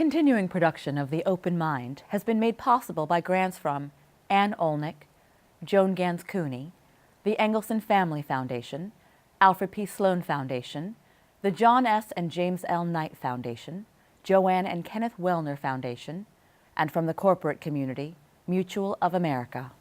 continuing production of The Open Mind has been made possible by grants from Ann Olnick, Joan Ganz Cooney, the Angelson Family Foundation, Alfred P. Sloan Foundation, the John S. and James L. Knight Foundation, JoAnn and Kenneth Wellner Foundation, and from the corporate community, Mutual of America.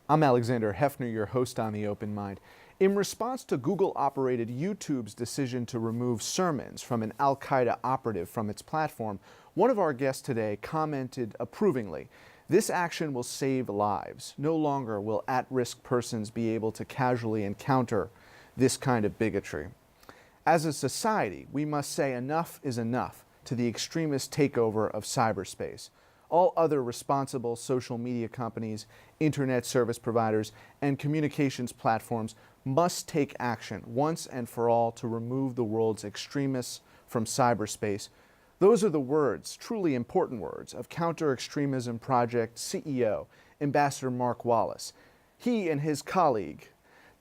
I'm Alexander Heffner, your host on The Open Mind. In response to Google-operated YouTube's decision to remove sermons from an al-Qaeda operative from its platform, one of our guests today commented approvingly, "This action will save lives. No longer will at-risk persons be able to casually encounter this kind of bigotry." As a society, we must say enough is enough to the extremist takeover of cyberspace. All other responsible social media companies, internet service providers, and communications platforms must take action once and for all to remove the world's extremists from cyberspace. Those are the words, truly important words, of Counter-Extremism Project CEO, Ambassador Mark Wallace. He and his colleague,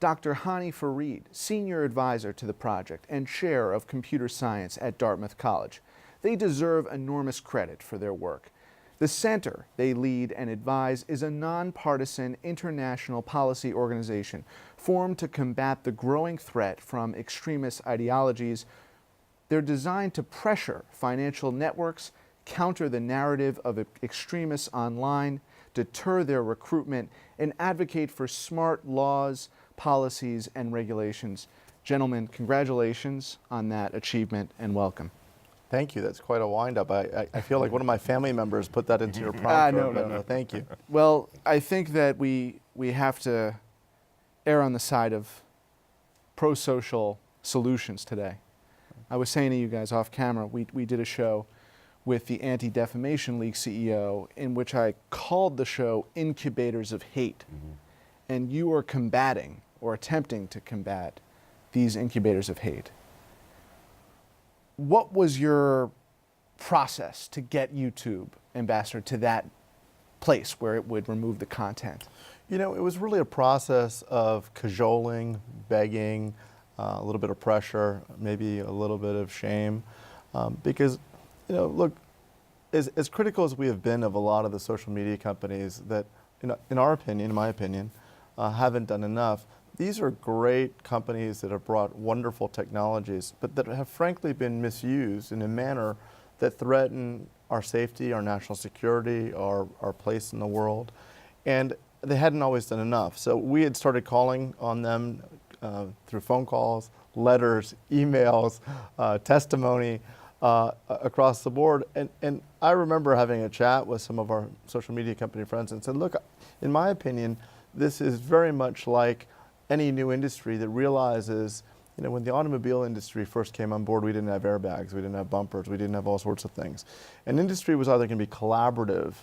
Dr. Hany Farid, senior advisor to the project and chair of computer science at Dartmouth College. They deserve enormous credit for their work. The center they lead and advise is a nonpartisan international policy organization formed to combat the growing threat from extremist ideologies. They're designed to pressure financial networks, counter the narrative of extremists online, deter their recruitment, and advocate for smart laws, policies, and regulations. Gentlemen, congratulations on that achievement and welcome. Thank you. That's quite a wind-up. I feel like one of my family members put that into your prompt. No. Thank you. Well, I think that we have to err on the side of pro-social solutions today. I was saying to you guys off camera, we did a show with the Anti-Defamation League CEO in which I called the show Incubators of Hate. Mm-hmm. And you are combating or attempting to combat these incubators of hate. What was your process to get YouTube, Ambassador, to that place where it would remove the content? You know, it was really a process of cajoling, begging, a little bit of pressure, maybe a little bit of shame, because, you know, look, as critical as we have been of a lot of the social media companies that, in our opinion, in my opinion, haven't done enough. These are great companies that have brought wonderful technologies, but that have frankly been misused in a manner that threaten our safety, our national security, our place in the world. And they hadn't always done enough. So we had started calling on them through phone calls, letters, emails, testimony across the board. And I remember having a chat with some of our social media company friends and said, look, in my opinion, this is very much like any new industry that realizes, you know, when the automobile industry first came on board, we didn't have airbags, we didn't have bumpers, we didn't have all sorts of things. And industry was either going to be collaborative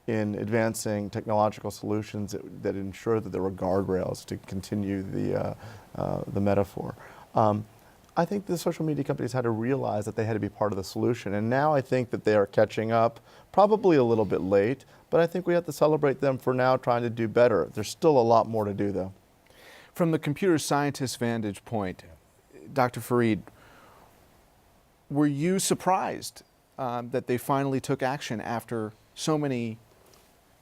in advancing technological solutions that ensure that there were guardrails, to continue the metaphor. I think the social media companies had to realize that they had to be part of the solution. And now I think that they are catching up, probably a little bit late, but I think we have to celebrate them for now trying to do better. There's still a lot more to do, though. From the computer scientist vantage point, Dr. Farid, were you surprised that they finally took action after so many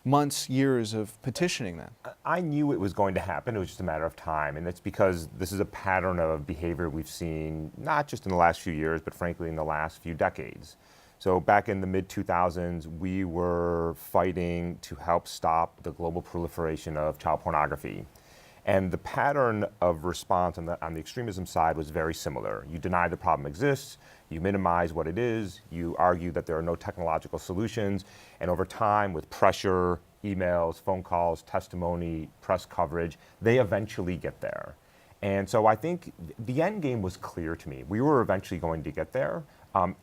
months, years of petitioning them? I knew it was going to happen. It was just a matter of time. And that's because this is a pattern of behavior we've seen, not just in the last few years, but frankly in the last few decades. So back in the mid-2000s, we were fighting to help stop the global proliferation of child pornography. And the pattern of response on the extremism side was very similar. You deny the problem exists, you minimize what it is, you argue that there are no technological solutions, and over time, with pressure, emails, phone calls, testimony, press coverage, they eventually get there. And so I think the end game was clear to me. We were eventually going to get there.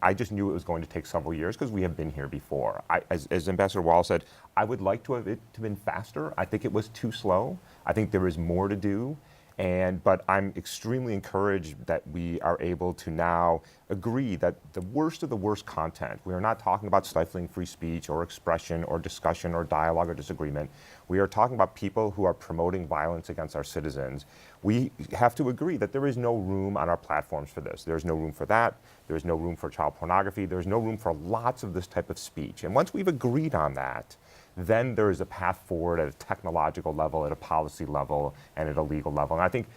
I just knew it was going to take several years because we have been here before. As Ambassador Wallace said, I would like to have it to been faster. I think it was too slow. I think there is more to do. But I'm extremely encouraged that we are able to now agree that the worst of the worst content, we are not talking about stifling free speech or expression or discussion or dialogue or disagreement. We are talking about people who are promoting violence against our citizens. We have to agree that there is no room on our platforms for this. There's no room for that. There's no room for child pornography. There's no room for lots of this type of speech. And once we've agreed on that, then there is a path forward at a technological level, at a policy level, and at a legal level. And I think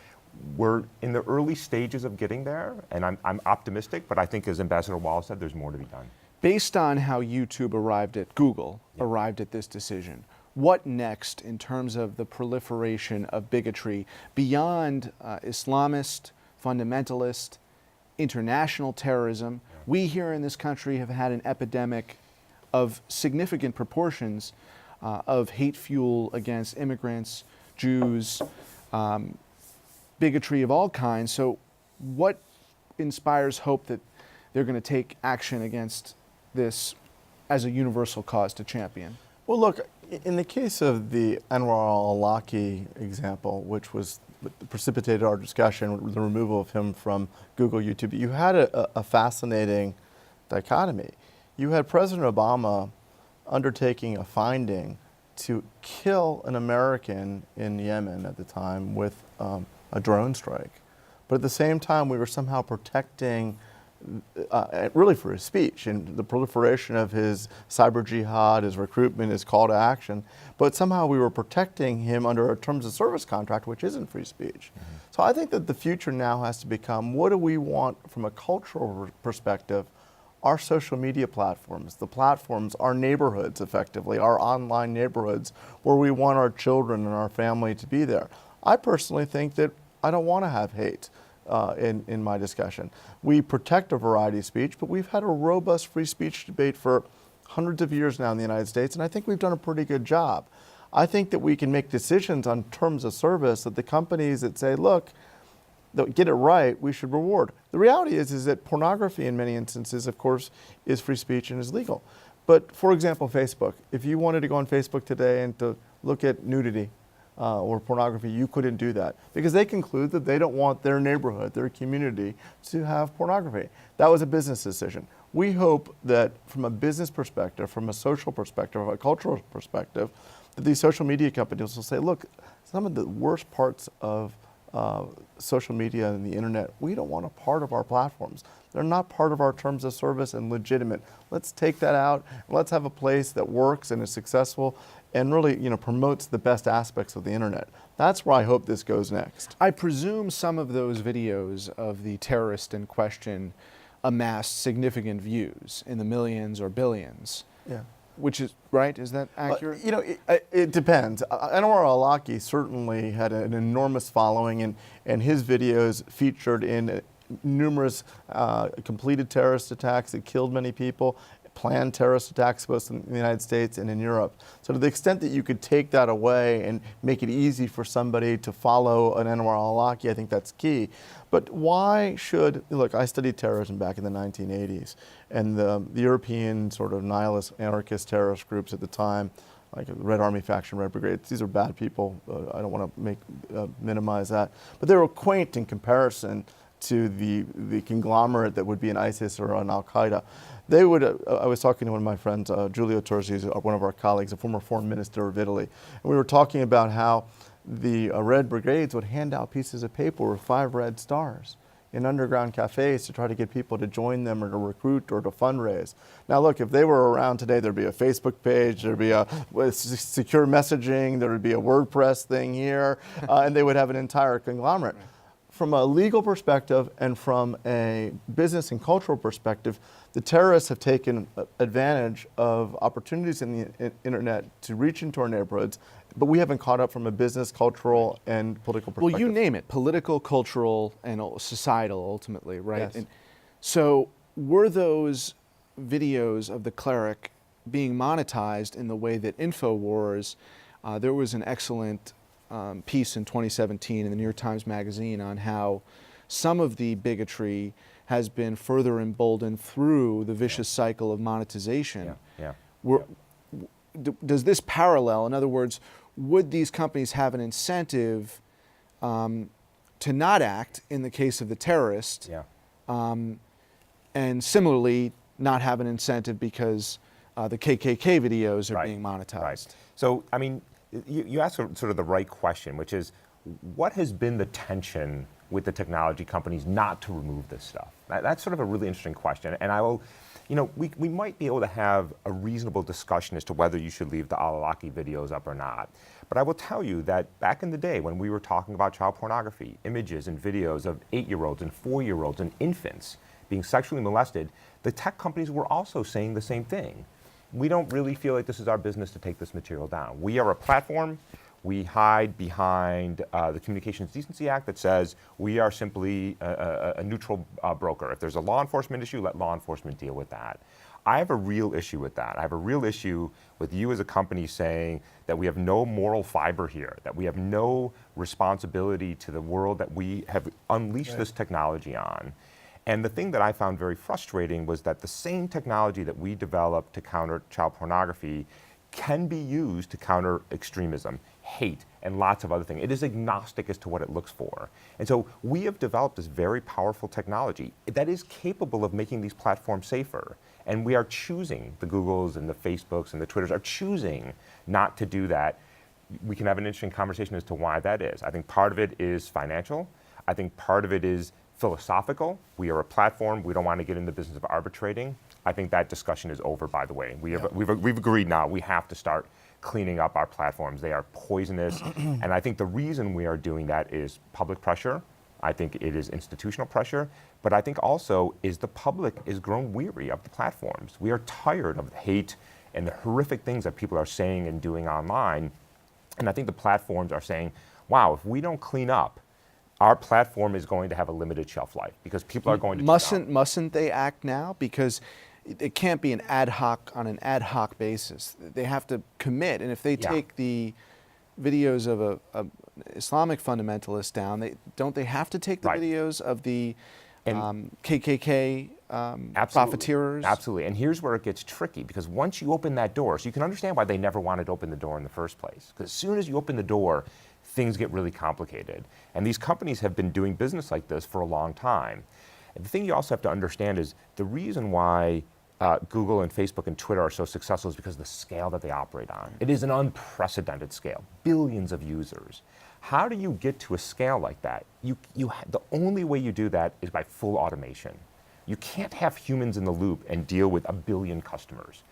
we're in the early stages of getting there, and I'm optimistic, but I think, as Ambassador Wallace said, there's more to be done. Based on how YouTube Google arrived at this decision, what next in terms of the proliferation of bigotry beyond Islamist, fundamentalist, international terrorism? We here in this country have had an epidemic of significant proportions of hate fuel against immigrants, Jews, bigotry of all kinds. So what inspires hope that they're going to take action against this as a universal cause to champion? Well, look, in the case of the Anwar al-Awlaki example, which was precipitated our discussion, the removal of him from Google, YouTube, you had a fascinating dichotomy. You had President Obama undertaking a finding to kill an American in Yemen at the time with a drone strike. But at the same time, we were somehow protecting, really for his speech and the proliferation of his cyber jihad, his recruitment, his call to action. But somehow we were protecting him under a terms of service contract, which isn't free speech. Mm-hmm. So I think that the future now has to become, what do we want from a cultural perspective? Our social media platforms, the platforms, our neighborhoods effectively, our online neighborhoods where we want our children and our family to be there. I personally think that I don't want to have hate in my discussion. We protect a variety of speech, but we've had a robust free speech debate for hundreds of years now in the United States, and I think we've done a pretty good job. I think that we can make decisions on terms of service that the companies that say, look, that get it right, we should reward. The reality is that pornography in many instances, of course, is free speech and is legal. But for example, Facebook, if you wanted to go on Facebook today and to look at nudity or pornography, you couldn't do that because they conclude that they don't want their neighborhood, their community to have pornography. That was a business decision. We hope that from a business perspective, from a social perspective, from a cultural perspective, that these social media companies will say, look, some of the worst parts of social media and the internet, we don't want a part of our platforms. They're not part of our terms of service and legitimate. Let's take that out. And let's have a place that works and is successful and really, promotes the best aspects of the internet. That's where I hope this goes next. I presume some of those videos of the terrorist in question amassed significant views in the millions or billions. Yeah. Which is, right? Is that accurate? It depends. Anwar al-Awlaki certainly had an enormous following, and his videos featured in numerous completed terrorist attacks that killed many people, planned terrorist attacks both in the United States and in Europe. So to the extent that you could take that away and make it easy for somebody to follow an Anwar al-Awlaki, I think that's key. But why should, look, I studied terrorism back in the 1980s, and the European sort of nihilist anarchist terrorist groups at the time, like the Red Army faction, Red Brigade, these are bad people. I don't want to minimize that. But they were quaint in comparison to the conglomerate that would be an ISIS or an Al-Qaeda. They would, I was talking to one of my friends, Giulio Torzi, who's one of our colleagues, a former foreign minister of Italy, and we were talking about how the Red Brigades would hand out pieces of paper with 5 red stars in underground cafes to try to get people to join them or to recruit or to fundraise. Now look, if they were around today, there'd be a Facebook page, there'd be a secure messaging, there would be a WordPress thing here, and they would have an entire conglomerate. From a legal perspective and from a business and cultural perspective, the terrorists have taken advantage of opportunities in the internet to reach into our neighborhoods, but we haven't caught up from a business, cultural, and political perspective. Well, you name it, political, cultural, and societal ultimately, right? Yes. And so were those videos of the cleric being monetized in the way that InfoWars, there was an excellent piece in 2017 in the New York Times Magazine on how some of the bigotry has been further emboldened through the vicious cycle of monetization. Does this parallel, in other words, would these companies have an incentive to not act in the case of the terrorist, and similarly not have an incentive because the KKK videos are being monetized? Right. So, I mean, you asked sort of the right question, which is, what has been the tension with the technology companies not to remove this stuff? That's sort of a really interesting question. And I will, you know, we might be able to have a reasonable discussion as to whether you should leave the Al-Awlaki videos up or not. But I will tell you that back in the day when we were talking about child pornography, images and videos of 8-year-olds and 4-year-olds and infants being sexually molested, the tech companies were also saying the same thing. We don't really feel like this is our business to take this material down. We are a platform. We hide behind the Communications Decency Act that says we are simply a neutral broker. If there's a law enforcement issue, let law enforcement deal with that. I have a real issue with that. I have a real issue with you as a company saying that we have no moral fiber here, that we have no responsibility to the world that we have unleashed this technology on. And the thing that I found very frustrating was that the same technology that we developed to counter child pornography can be used to counter extremism, hate, and lots of other things. It is agnostic as to what it looks for. And so we have developed this very powerful technology that is capable of making these platforms safer. And we are choosing, the Googles and the Facebooks and the Twitters are choosing not to do that. We can have an interesting conversation as to why that is. I think part of it is financial. I think part of it is philosophical. We are a platform. We don't want to get in the business of arbitrating. I think that discussion is over, by the way. We've agreed now we have to start cleaning up our platforms. They are poisonous. And I think the reason we are doing that is public pressure. I think it is institutional pressure. But I think also is the public is grown weary of the platforms. We are tired of the hate and the horrific things that people are saying and doing online. And I think the platforms are saying, wow, if we don't clean up, our platform is going to have a limited shelf life because people are going to mustn't they act now? Because it can't be on an ad hoc basis. They have to commit, and if they take the videos of a Islamic fundamentalist down, don't they have to take the videos of the KKK profiteers? Absolutely, and here's where it gets tricky, because once you open that door, so you can understand why they never wanted to open the door in the first place, because as soon as you open the door, things get really complicated. And these companies have been doing business like this for a long time. And the thing you also have to understand is the reason why Google and Facebook and Twitter are so successful is because of the scale that they operate on. It is an unprecedented scale, billions of users. How do you get to a scale like that? The only way you do that is by full automation. You can't have humans in the loop and deal with 1 billion customers.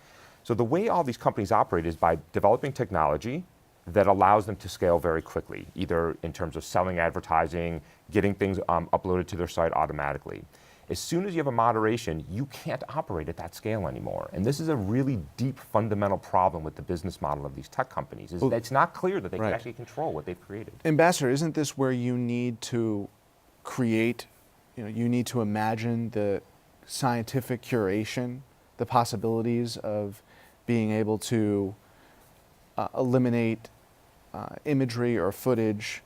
So the way all these companies operate is by developing technology that allows them to scale very quickly, either in terms of selling advertising, getting things uploaded to their site automatically. As soon as you have a moderation, you can't operate at that scale anymore. And this is a really deep fundamental problem with the business model of these tech companies, is that it's not clear that they can actually control what they've created. Ambassador, isn't this where you need to create, you need to imagine the scientific curation, the possibilities of being able to eliminate imagery or footage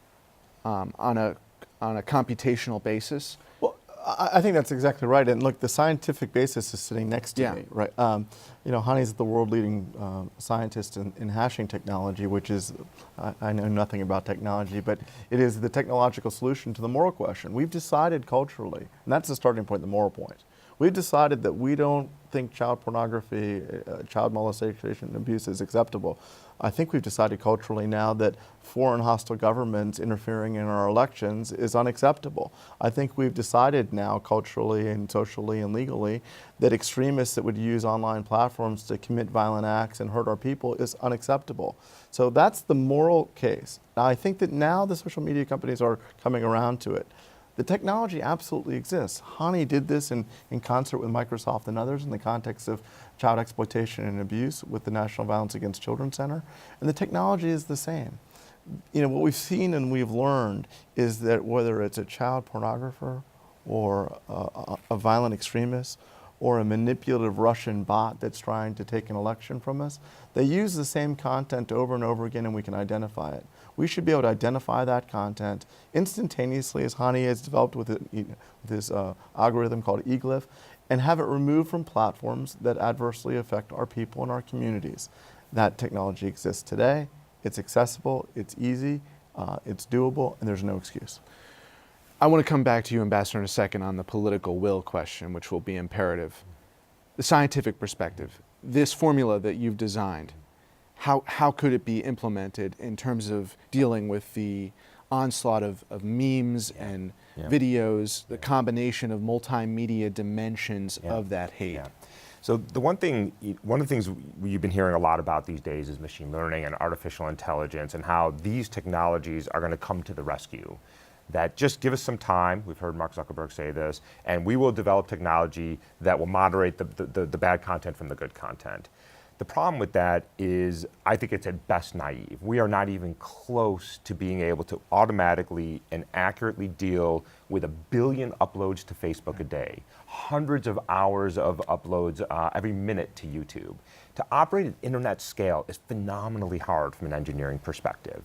on a computational basis? Well, I think that's exactly right. And look, the scientific basis is sitting next to me, right? Hany's the world-leading scientist in hashing technology, which is, I know nothing about technology, but it is the technological solution to the moral question. We've decided culturally, and that's the starting point, the moral point. We've decided that we don't think child pornography, child molestation and abuse is acceptable. I think we've decided culturally now that foreign hostile governments interfering in our elections is unacceptable. I think we've decided now culturally and socially and legally that extremists that would use online platforms to commit violent acts and hurt our people is unacceptable. So that's the moral case. Now I think that now the social media companies are coming around to it. The technology absolutely exists. Hany did this in concert with Microsoft and others in the context of child exploitation and abuse with the National Violence Against Children Center. And the technology is the same. You know, what we've seen and we've learned is that whether it's a child pornographer or a violent extremist or a manipulative Russian bot that's trying to take an election from us, they use the same content over and over again and we can identify it. We should be able to identify that content instantaneously, as Hany has developed with this algorithm called eGlyph, and have it removed from platforms that adversely affect our people and our communities. That technology exists today. It's accessible, it's easy, it's doable, and there's no excuse. I want to come back to you, Ambassador, in a second on the political will question, which will be imperative. The scientific perspective, this formula that you've designed, how could it be implemented in terms of dealing with the onslaught of memes and videos, the combination of multimedia dimensions of that hate? Yeah. So one of the things you've been hearing a lot about these days is machine learning and artificial intelligence and how these technologies are going to come to the rescue. That just give us some time, we've heard Mark Zuckerberg say this, and we will develop technology that will moderate the bad content from the good content. The problem with that is I think it's at best naive. We are not even close to being able to automatically and accurately deal with 1 billion uploads to Facebook a day, hundreds of hours of uploads every minute to YouTube. To operate at internet scale is phenomenally hard from an engineering perspective.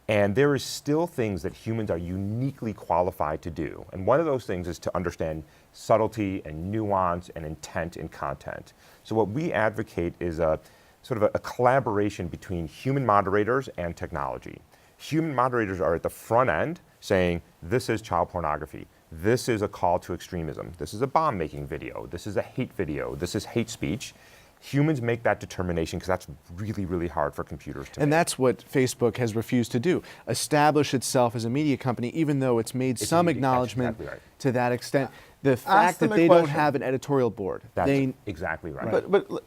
And there is still things that humans are uniquely qualified to do. And one of those things is to understand subtlety and nuance and intent in content. So what we advocate is a sort of a collaboration between human moderators and technology. Human moderators are at the front end saying, this is child pornography. This is a call to extremism. This is a bomb-making video. This is a hate video. This is hate speech. Humans make that determination because that's really, really hard for computers to make. And that's what Facebook has refused to do, establish itself as a media company, even though it's made some acknowledgement to that extent. The fact that they don't have an editorial board. That's exactly right. But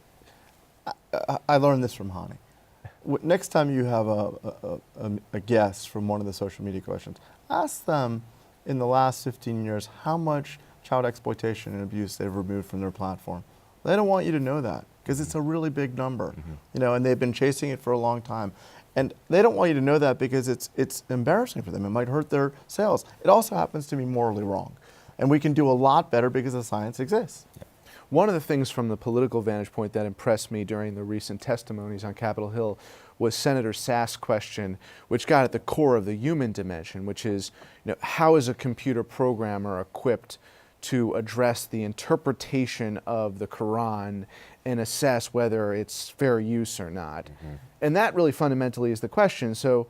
I learned this from Hany. Next time you have a guest from one of the social media questions, ask them in the last 15 years how much child exploitation and abuse they've removed from their platform. They don't want you to know that because it's a really big number, you know, and they've been chasing it for a long time. And they don't want you to know that because it's embarrassing for them. It might hurt their sales. It also happens to be morally wrong. And we can do a lot better because the science exists. One of the things from the political vantage point that impressed me during the recent testimonies on Capitol Hill was Senator Sass's question, which got at the core of the human dimension, which is, you know, how is a computer programmer equipped to address the interpretation of the Quran and assess whether it's fair use or not. And that really fundamentally is the question. So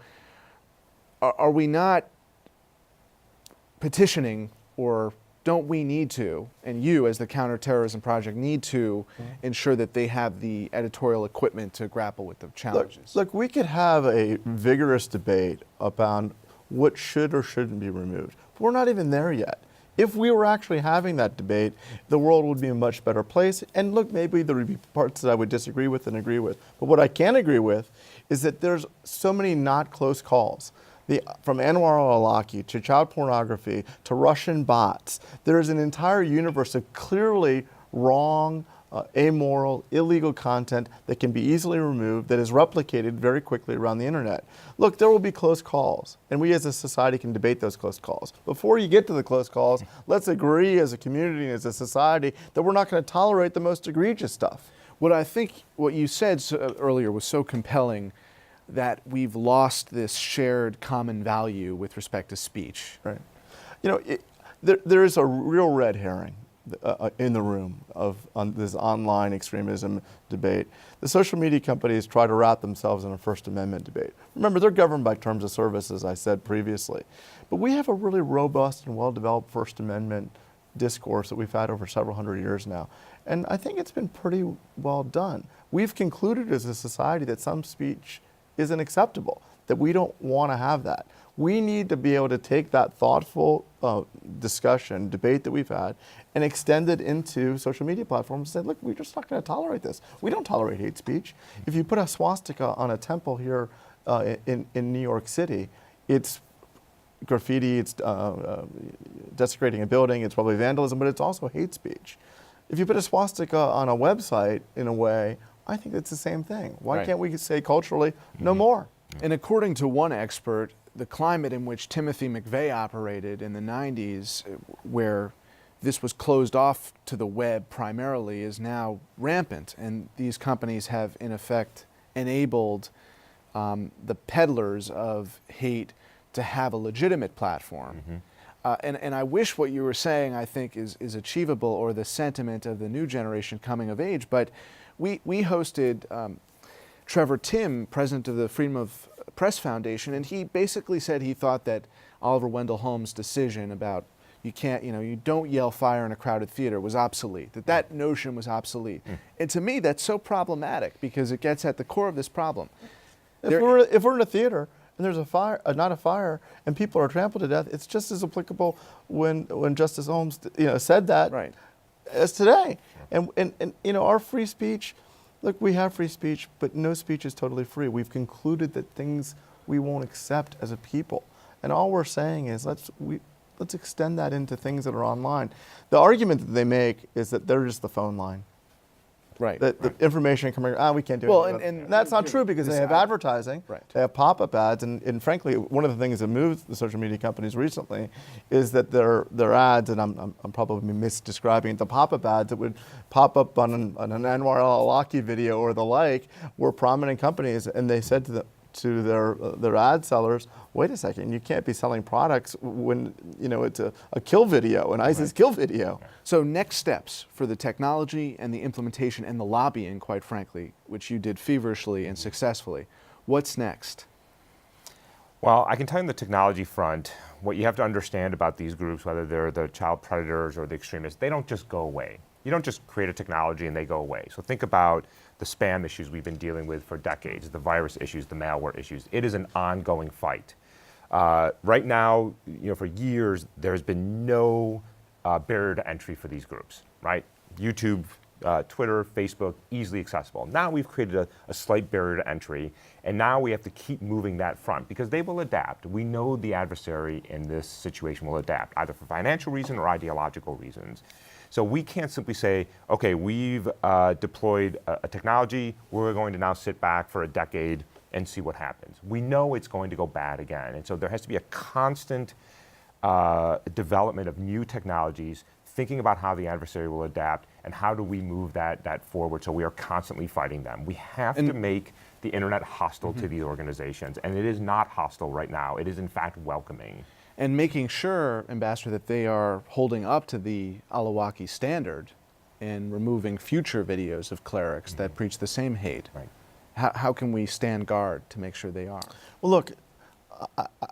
are we not petitioning, or don't we need to, and you as the Counterterrorism Project need to ensure that they have the editorial equipment to grapple with the challenges? Look, we could have a vigorous debate about what should or shouldn't be removed. But we're not even there yet. If we were actually having that debate, the world would be a much better place. And look, maybe there would be parts that I would disagree with and agree with. But what I can agree with is that there's so many not close calls. From Anwar al-Awlaki to child pornography to Russian bots, there's an entire universe of clearly wrong, amoral, illegal content that can be easily removed, that is replicated very quickly around the internet. Look, there will be close calls, and we as a society can debate those close calls. Before you get to the close calls, let's agree as a community and as a society that we're not going to tolerate the most egregious stuff. What you said earlier was so compelling, that we've lost this shared common value with respect to speech. Right. You know, there is a real red herring in the room on this online extremism debate. The social media companies try to wrap themselves in a First Amendment debate. Remember, they're governed by terms of service, as I said previously. But we have a really robust and well-developed First Amendment discourse that we've had over several hundred years now. And I think it's been pretty well done. We've concluded as a society that some speech isn't acceptable, that we don't want to have that. We need to be able to take that thoughtful discussion, debate that we've had, and extend it into social media platforms and say, look, we're just not going to tolerate this. We don't tolerate hate speech. If you put a swastika on a temple here in New York City, it's graffiti, it's desecrating a building, it's probably vandalism, but it's also hate speech. If you put a swastika on a website, in a way, I think it's the same thing. Why can't we say culturally, no more? And according to one expert, the climate in which Timothy McVeigh operated in the 90s, where this was closed off to the web primarily, is now rampant. And these companies have, in effect, enabled the peddlers of hate to have a legitimate platform. And I wish what you were saying, I think, is achievable, or the sentiment of the new generation coming of age. But we hosted Trevor Timm, president of the Freedom of Press Foundation, and he basically said he thought that Oliver Wendell Holmes' decision about you don't yell fire in a crowded theater was obsolete, that notion was obsolete. And to me, that's so problematic because it gets at the core of this problem. If we're in a theater and there's a fire, not a fire, and people are trampled to death, it's just as applicable when Justice Holmes said that as today. And our free speech, look, we have free speech, but no speech is totally free. We've concluded that things we won't accept as a people. And all we're saying is let's extend that into things that are online. The argument that they make is that they're just the phone line. The information coming, we can't do it. And that's not true because they have advertising, they have pop-up ads, and frankly, one of the things that moved the social media companies recently is that their ads, and I'm probably misdescribing it, the pop-up ads that would pop up on an Anwar al-Awlaki video or the like were prominent companies, and they said to their ad sellers, wait a second, you can't be selling products when it's a kill video, an ISIS kill video. So next steps for the technology and the implementation and the lobbying, quite frankly, which you did feverishly and successfully. What's next? Well, I can tell you on the technology front, what you have to understand about these groups, whether they're the child predators or the extremists, they don't just go away. You don't just create a technology and they go away. So think about the spam issues we've been dealing with for decades, the virus issues, the malware issues. It is an ongoing fight. Right now, for years, there's been no barrier to entry for these groups, right? YouTube, Twitter, Facebook, easily accessible. Now we've created a slight barrier to entry, and now we have to keep moving that front because they will adapt. We know the adversary in this situation will adapt, either for financial reasons or ideological reasons. So we can't simply say, okay, we've deployed a technology, we're going to now sit back for a decade and see what happens. We know it's going to go bad again. And so there has to be a constant development of new technologies, thinking about how the adversary will adapt and how do we move that forward so we are constantly fighting them. We have to make the internet hostile to these organizations, and it is not hostile right now. It is in fact welcoming. And making sure, Ambassador, that they are holding up to the al-Awlaki standard and removing future videos of clerics that preach the same hate. How can we stand guard to make sure they are? Well, look,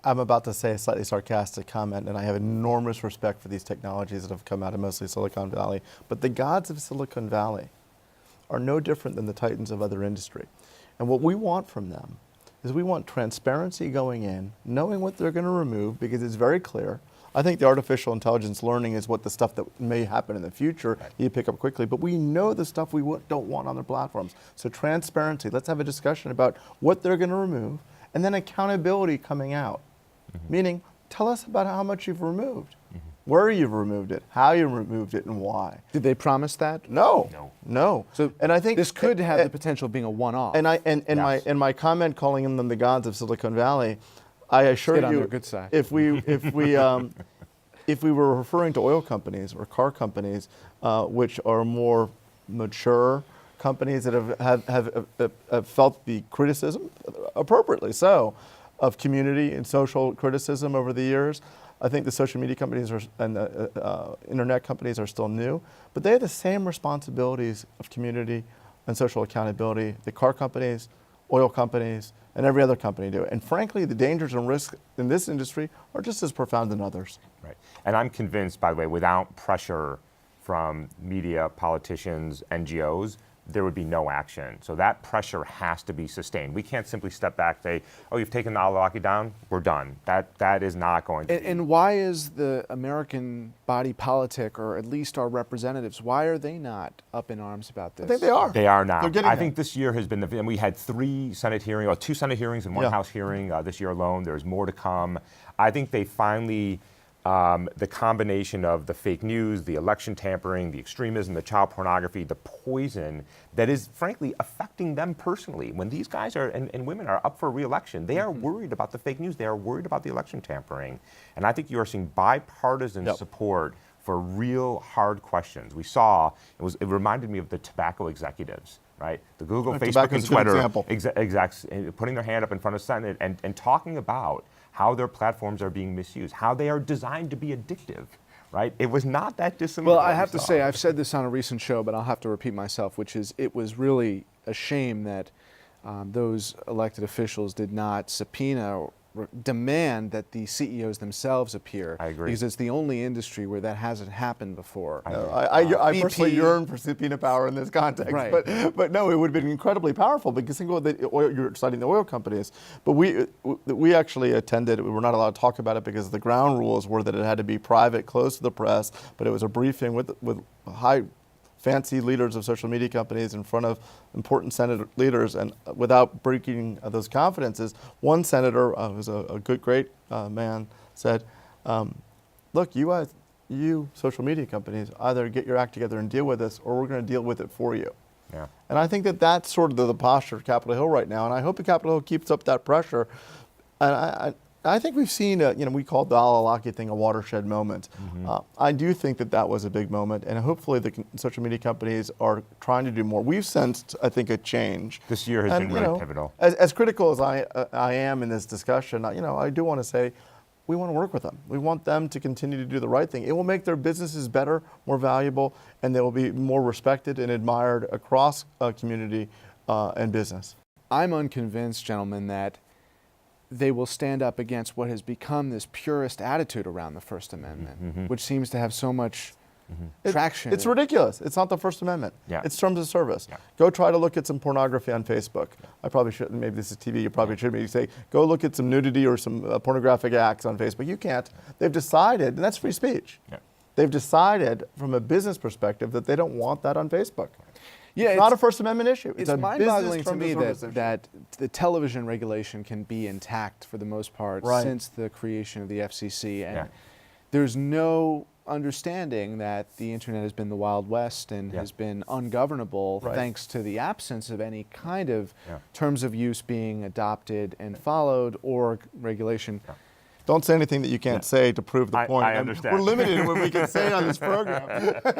I'm about to say a slightly sarcastic comment, and I have enormous respect for these technologies that have come out of mostly Silicon Valley, but the gods of Silicon Valley are no different than the titans of other industry. And what we want from them is we want transparency going in, knowing what they're going to remove, because it's very clear. I think the artificial intelligence learning is what the stuff that may happen in the future you pick up quickly, but we know the stuff we don't want on their platforms. So transparency, let's have a discussion about what they're going to remove, and then accountability coming out. Meaning, tell us about how much you've removed, where you've removed it, how you removed it, and why. Did they promise that? No. So, and I think this could have the potential of being a one-off. And my comment calling them the gods of Silicon Valley, I assure on you, their good side. if we were referring to oil companies or car companies, which are more mature companies that have felt the criticism, appropriately so, of community and social criticism over the years, I think the social media companies and the internet companies are still new, but they have the same responsibilities of community and social accountability. The car companies, oil companies, and every other company do. And frankly, the dangers and risks in this industry are just as profound in others. Right. And I'm convinced, by the way, without pressure from media, politicians, NGOs, there would be no action. So that pressure has to be sustained. We can't simply step back and say, oh, you've taken the al-Awlaki down, we're done. That is not going to be. And why is the American body politic, or at least our representatives, why are they not up in arms about this? I think they are. They are now. They're getting I there. think this year has been, and we had 2 Senate hearings and 1 Yeah. House hearing this year alone. There's more to come. I think they finally, the combination of the fake news, the election tampering, the extremism, the child pornography, the poison that is frankly affecting them personally. When these guys are and women are up for re-election, they are worried about the fake news. They are worried about the election tampering. And I think you are seeing bipartisan support for real hard questions. We saw, it reminded me of the tobacco executives, right? The Google, Facebook, Tobacco's and a good Twitter example. execs putting their hand up in front of Senate and talking about how their platforms are being misused, how they are designed to be addictive, right? It was not that dissimilar. Well, to I what have we to saw. say, I've said this on a recent show, but I'll have to repeat myself, which is it was really a shame that those elected officials did not subpoena or demand that the CEOs themselves appear. I agree. Because it's the only industry where that hasn't happened before. I personally BP yearn for subpoena power in this context, Right. but no, it would have been incredibly powerful because think about the oil, you're citing the oil companies, but we actually attended. We were not allowed to talk about it because the ground rules were that it had to be private, closed to the press. But it was a briefing with high, fancy leaders of social media companies in front of important Senate leaders, and without breaking those confidences, one senator, who's a great man, said, "Look, you guys, you social media companies, either get your act together and deal with this, or we're going to deal with it for you." Yeah. And I think that that's sort of the posture of Capitol Hill right now, and I hope that Capitol Hill keeps up that pressure. And I think we've seen, we called the al-Awlaki thing a watershed moment. I do think that that was a big moment, and hopefully the social media companies are trying to do more. We've sensed, I think, a change. This year has been really pivotal. As critical as I am in this discussion, I do want to say we want to work with them. We want them to continue to do the right thing. It will make their businesses better, more valuable, and they will be more respected and admired across community and business. I'm unconvinced, gentlemen, that they will stand up against what has become this purist attitude around the First Amendment, which seems to have so much traction. It's ridiculous. It's not the First Amendment. Yeah. It's terms of service. Yeah. Go try to look at some pornography on Facebook. I probably shouldn't. Maybe this is TV. You probably shouldn't. You say, go look at some nudity or some pornographic acts on Facebook. You can't. They've decided, and that's free speech. Yeah. They've decided from a business perspective that they don't want that on Facebook. Yeah, it's not a First Amendment issue. It's a mind-boggling business to me terms of service issue. that the television regulation can be intact for the most part Right. since the creation of the FCC, and Yeah. there's no understanding that the internet has been the Wild West and Yeah. has been ungovernable Right. thanks to the absence of any kind of Yeah. terms of use being adopted and followed or regulation. Yeah. Don't say anything that you can't say to prove the point. I And understand. We're limited in what we can say on this program.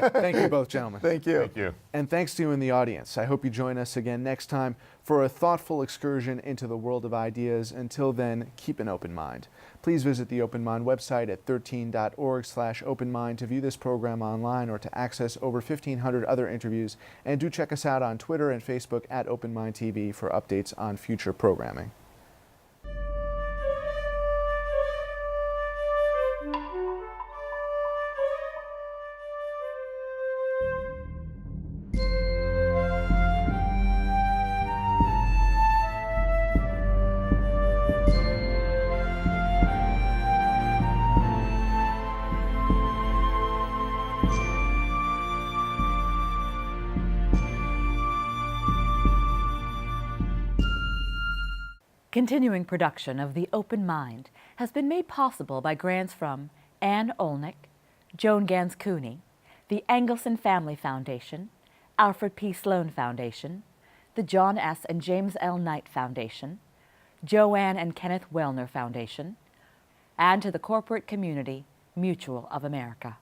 Thank you both, gentlemen. Thank you. Thank you. And thanks to you in the audience. I hope you join us again next time for a thoughtful excursion into the world of ideas. Until then, keep an open mind. Please visit the Open Mind website at 13.org/openmind to view this program online or to access over 1,500 other interviews. And do check us out on Twitter and Facebook at Open Mind TV for updates on future programming. Continuing production of The Open Mind has been made possible by grants from Ann Olnick, Joan Ganz Cooney, the Angelson Family Foundation, Alfred P. Sloan Foundation, the John S. and James L. Knight Foundation, JoAnn and Kenneth Wellner Foundation, and to the corporate community Mutual of America.